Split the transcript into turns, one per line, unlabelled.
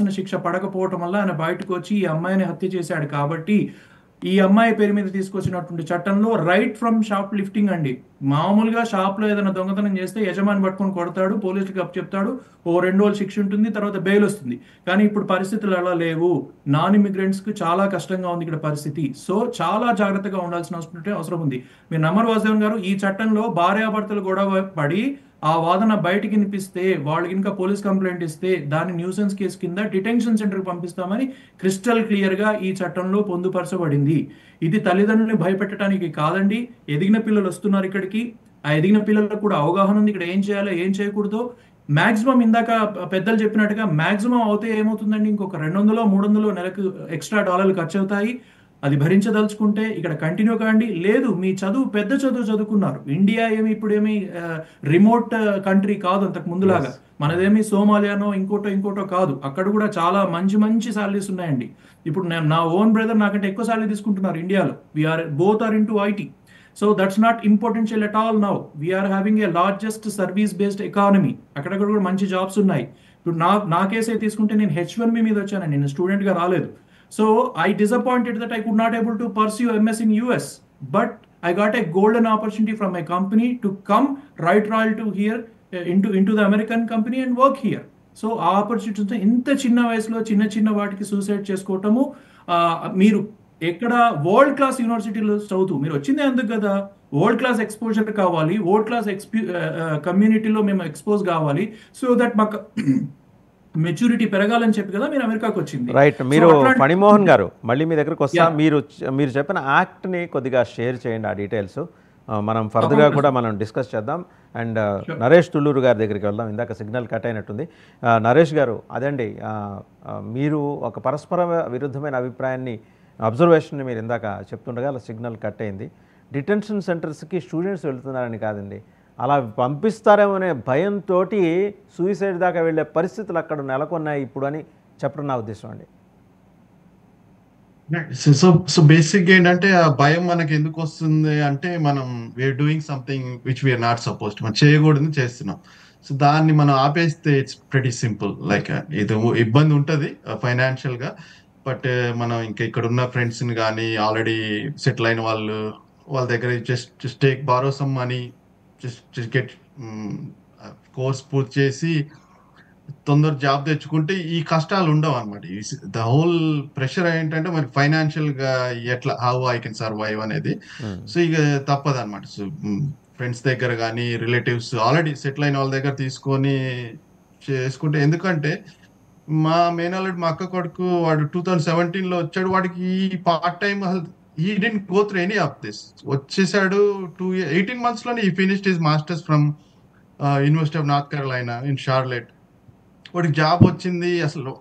పడాల్సిన శిక్ష పడకపోవటం వల్ల ఆయన బయటకు వచ్చి ఈ అమ్మాయిని హత్య చేశాడు కాబట్టి ఈ అమ్మాయి పేరు మీద తీసుకొచ్చినటువంటి చట్టంలో రైట్ ఫ్రమ్ షాప్ లిఫ్టింగ్ అండి. మామూలుగా షాప్లో ఏదైనా దొంగతనం చేస్తే యజమాని పట్టుకొని కొడతాడు, పోలీసులకు అప్పచెప్తాడు, ఓ 2 రోజులు శిక్ష ఉంటుంది, తర్వాత బెయిల్ వస్తుంది. కానీ ఇప్పుడు పరిస్థితులు అలా లేవు. నాన్ ఇమిగ్రెంట్స్కి చాలా కష్టంగా ఉంది ఇక్కడ పరిస్థితి. సో చాలా జాగ్రత్తగా ఉండాల్సిన అవసరం ఉంది. మీరు నమ్మరు వాసుదేవన్ గారు, ఈ చట్టంలో భార్యాభర్తలు గొడవ పడి ఆ వాదన బయటికి వినిపిస్తే, వాళ్ళు ఇంకా పోలీస్ కంప్లైంట్ ఇస్తే దాన్ని న్యూసెన్స్ కేసు కింద డిటెన్షన్ సెంటర్కి పంపిస్తామని క్రిస్టల్ క్లియర్గా ఈ చట్టంలో పొందుపరచబడింది. ఇది తల్లిదండ్రులని భయపెట్టడానికి కాదండి. ఎదిగిన పిల్లలు వస్తున్నారు ఇక్కడికి, ఆ ఎదిగిన పిల్లలకు కూడా అవగాహన ఉంది ఇక్కడ ఏం చేయాలో ఏం చేయకూడదో. మాక్సిమం ఇందాక పెద్దలు చెప్పినట్టుగా మాక్సిమం అవుతే ఏమవుతుందండి, ఇంకొక 200-300 నెలకు ఎక్స్ట్రా డాలర్లు ఖర్చు అవుతాయి. అది భరించదలుచుకుంటే ఇక్కడ కంటిన్యూ కాండి. లేదు, మీ చదువు పెద్ద చదువు చదువుకున్నారు. ఇండియా ఏమి ఇప్పుడేమి రిమోట్ కంట్రీ కాదు అంతకు ముందులాగా. మనదేమి సోమాలియానో ఇంకోటో కాదు. అక్కడ కూడా చాలా మంచి మంచి సాలరీస్ ఉన్నాయండి. ఇప్పుడు నా ఓన్ బ్రదర్ నాకంటే ఎక్కువ సాలరీ తీసుకుంటున్నారు ఇండియాలో. We are both are into IT. So that's not impartial at all now. We are having a largest service based economy. అక్కడక్కడ కూడా మంచి జాబ్స్ ఉన్నాయి. ఇప్పుడు నా కేసే తీసుకుంటే నేను H1B మీద వచ్చానండి, నేను స్టూడెంట్గా రాలేదు. So I disappointed that I could not able to pursue MS in US, but I got a golden opportunity from my company to come right royal to here into the American company and work here. So ఆ opportunity ఇంత చిన్న వయసులో చిన్న వాటికి suicide చేసుకోవటము. మీరు ఎక్కడ world class యూనివర్సిటీలో చదువుతూ మీరు వచ్చిందే ఎందుకు కదా, వరల్డ్ క్లాస్ ఎక్స్పోజర్ కావాలి, వరల్డ్ క్లాస్ కమ్యూనిటీలో మేము ఎక్స్పోజ్ కావాలి, సో దట్ మాకు మెచ్యూరిటీ పెరగాలని చెప్పి కదా మీరు అమెరికాకి వచ్చింది.
రైట్. మీరు ఫణిమోహన్ గారు మళ్ళీ మీ దగ్గరకు వస్తా. మీరు చెప్పిన యాక్ట్ని కొద్దిగా షేర్ చేయండి, ఆ డీటెయిల్స్ మనం ఫర్దర్గా కూడా మనం డిస్కస్ చేద్దాం. అండ్ నరేష్ తుళ్ళూరు గారి దగ్గరికి వెళ్దాం. ఇందాక సిగ్నల్ కట్ అయినట్టుంది. నరేష్ గారు, అదండి, మీరు ఒక పరస్పర విరుద్ధమైన అభిప్రాయాన్ని, అబ్జర్వేషన్ని మీరు ఇందాక చెప్తుండగా అలా సిగ్నల్ కట్ అయింది. డిటెన్షన్ సెంటర్స్కి స్టూడెంట్స్ వెళ్తున్నారని కాదండి, అలా పంపిస్తారేమో అనే భయంతో సూసైడ్ దాకా వెళ్ళే పరిస్థితులు అక్కడ నెలకొన్నాయి ఇప్పుడు అని చెప్పడం నా ఉద్దేశం అండి.
సో బేసిక్ ఏంటంటే ఆ భయం మనకి ఎందుకు వస్తుంది అంటే, మనం we are doing something which we are not supposed, మనం చేయకూడదు చేస్తున్నాం. సో దాన్ని మనం ఆపేస్తే ఇట్స్ ప్రెటీ సింపుల్. లైక్ ఇది ఇబ్బంది ఉంటుంది ఫైనాన్షియల్ గా, బట్ మనం ఇంకా ఇక్కడ ఉన్న ఫ్రెండ్స్ ని కానీ ఆల్రెడీ సెటిల్ అయిన వాళ్ళ దగ్గర just take borrow some money, just get course పూర్తి చేసి తొందర జాబ్ తెచ్చుకుంటే ఈ కష్టాలు ఉండవు అనమాట. ద హోల్ ప్రెషర్ ఏంటంటే మరి ఫైనాన్షియల్ గా ఎట్లా హౌ ఐ కెన్ సర్వైవ్ అనేది. సో ఇక తప్పదు అనమాట. సో ఫ్రెండ్స్ దగ్గర కానీ రిలేటివ్స్ ఆల్రెడీ సెటిల్ అయిన వాళ్ళ దగ్గర తీసుకొని చేసుకుంటే, ఎందుకంటే మా మేనల్లుడు మా అక్క కొడుకు వాడు 2017లో వచ్చాడు. వాడికి ఈ part time he didn't go through any of this. వచ్చేసాడు 18 months లోనే he finished his masters from University of North Carolina in Charlotte. వాడికి జాబ్ వచ్చింది. అసలు